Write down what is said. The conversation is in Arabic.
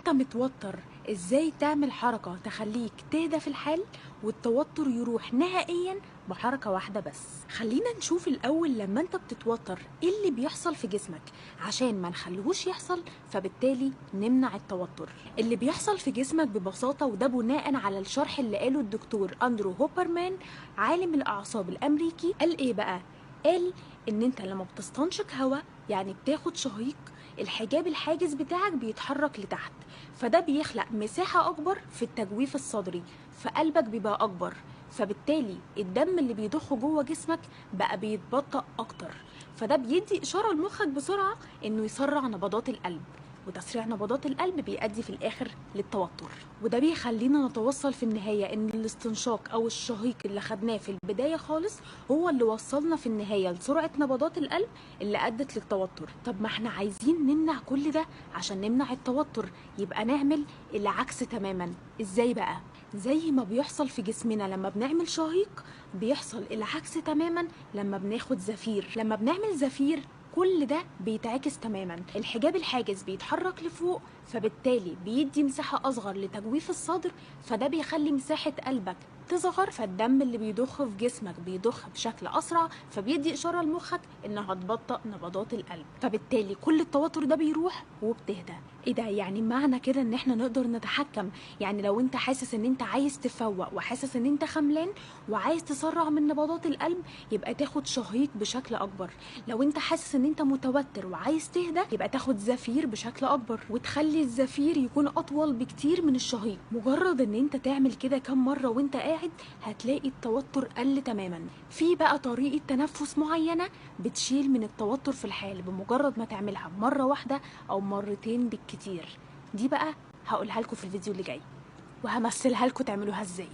وانت متوتر ازاي تعمل حركة تخليك تهدى في الحال والتوتر يروح نهائيا بحركة واحدة بس. خلينا نشوف الاول لما انت بتتوتر ايه اللي بيحصل في جسمك عشان ما نخليهوش يحصل، فبالتالي نمنع التوتر. اللي بيحصل في جسمك ببساطة، وده بناء على الشرح اللي قاله الدكتور أندرو هوبرمان عالم الاعصاب الامريكي، قال ايه بقى؟ قال ان انت لما بتستنشق هواء، يعني بتاخد شهيق، الحجاب الحاجز بتاعك بيتحرك لتحت، فده بيخلق مساحة أكبر في التجويف الصدري، فقلبك بيبقى أكبر، فبالتالي الدم اللي بيضخه جوه جسمك بقى بيتبطأ أكتر، فده بيدي إشارة لمخك بسرعة إنه يسرع نبضات القلب، وتسريع نبضات القلب بيؤدي في الآخر للتوتر. وده بيخلينا نتوصل في النهاية إن الاستنشاق أو الشهيق اللي خدناه في البداية خالص هو اللي وصلنا في النهاية لسرعة نبضات القلب اللي أدت للتوتر. طب ما احنا عايزين نمنع كل ده، عشان نمنع التوتر يبقى نعمل العكس تماما. ازاي بقى؟ زي ما بيحصل في جسمنا لما بنعمل شهيق، بيحصل العكس تماما لما بناخد زفير. لما بنعمل زفير كل ده بيتعكس تماما، الحجاب الحاجز بيتحرك لفوق، فبالتالي بيدي مساحة أصغر لتجويف الصدر، فده بيخلي مساحة قلبك تصغر، فالدم اللي بيضخ في جسمك بيضخ بشكل أسرع، فبيدي إشارة لمخك إنها تبطأ نبضات القلب، فبالتالي كل التوتر ده بيروح وبتهدى. ايه ده؟ يعني معنى كده ان احنا نقدر نتحكم، يعني لو انت حاسس ان انت عايز تفوق وحاسس ان انت خملان وعايز تسرع من نبضات القلب، يبقى تاخد شهيق بشكل اكبر. لو انت حاسس ان انت متوتر وعايز تهدى، يبقى تاخد زفير بشكل اكبر، وتخلي الزفير يكون اطول بكتير من الشهيق. مجرد ان انت تعمل كده كم مرة وانت قاعد، هتلاقي التوتر قل تماما. في بقى طريقة تنفس معينة بتشيل من التوتر في الحال بمجرد ما تعملها مرة واحدة او مرتين بالكتير، دي بقى هقولها لكم في الفيديو اللي جاي، وهمثلها لكم تعملوها ازاي.